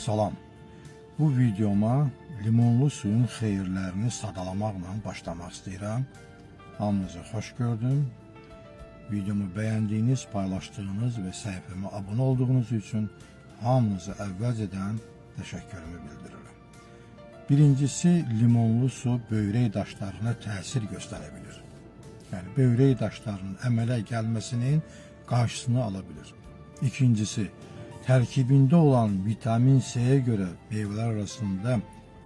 Salam. Bu videoma limonlu suyun xeyirlərini sadalamaqla başlamaq istəyirəm. Hamınızı xoş gördüm. Videomu bəyəndiyiniz, paylaşdığınız və səhifəmə abunə olduğunuz üçün hamınızı əvvəlcədən təşəkkürümü bildirirəm. Birincisi, limonlu su böyrək daşlarına təsir göstərə bilir. Yəni, böyrək daşlarının əmələ gəlməsinin qarşısını ala bilir. İkincisi, tərkibində olan vitamin C-yə görə meyvələr arasında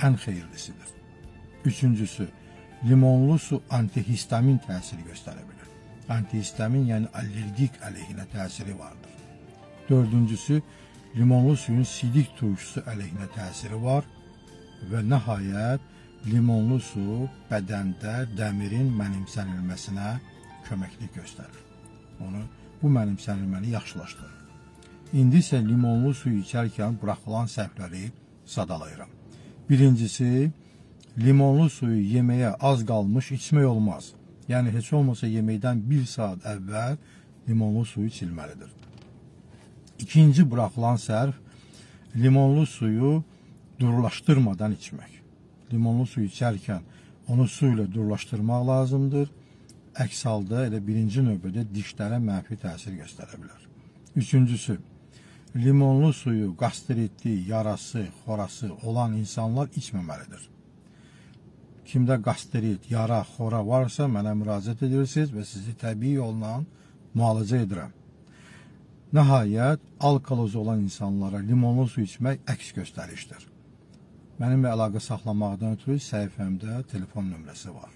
ən xeyirlisidir. Üçüncüsü, limonlu su antihistamin təsiri göstərə bilir. Antihistamin, yəni allergik əleyhinə təsiri vardır. Dördüncüsü, limonlu suyun sidik turşusu əleyhinə təsiri var. Və nəhayət, limonlu su bədəndə dəmirin mənimsənilməsinə köməklik göstərir. Bu mənimsənilməni yaxşılaşdırır. İndi isə limonlu su içərkən buraxılan səhvləri sadalayıram. Birincisi, limonlu suyu yeməyə az qalmış içmək olmaz. Yəni, heç olmasa yeməkdən 1 saat əvvəl limonlu suyu içilməlidir. İkinci buraxılan səhv, limonlu suyu durulaşdırmadan içmək. Limonlu suyu içərkən onu su ilə durulaşdırmaq lazımdır. Əks halda elə birinci növbədə dişlərə mənfi təsir göstərə bilər. Üçüncüsü, limonlu suyu qastritli, yarası, xorası olan insanlar içməməlidir. Kimdə qastrit, yara, xora varsa mənə müraciət edirsiniz və sizi təbii yolla müalicə edirəm. Nəhayət, alkaloz olan insanlara limonlu su içmək əks göstərişdir. Mənimlə əlaqə saxlamaqdan ötürü səhifəmdə telefon nömrəsi var.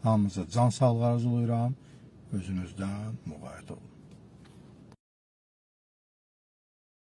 Hamınıza can sağlığı arzulayıram. Özünüzdən müğayət olun.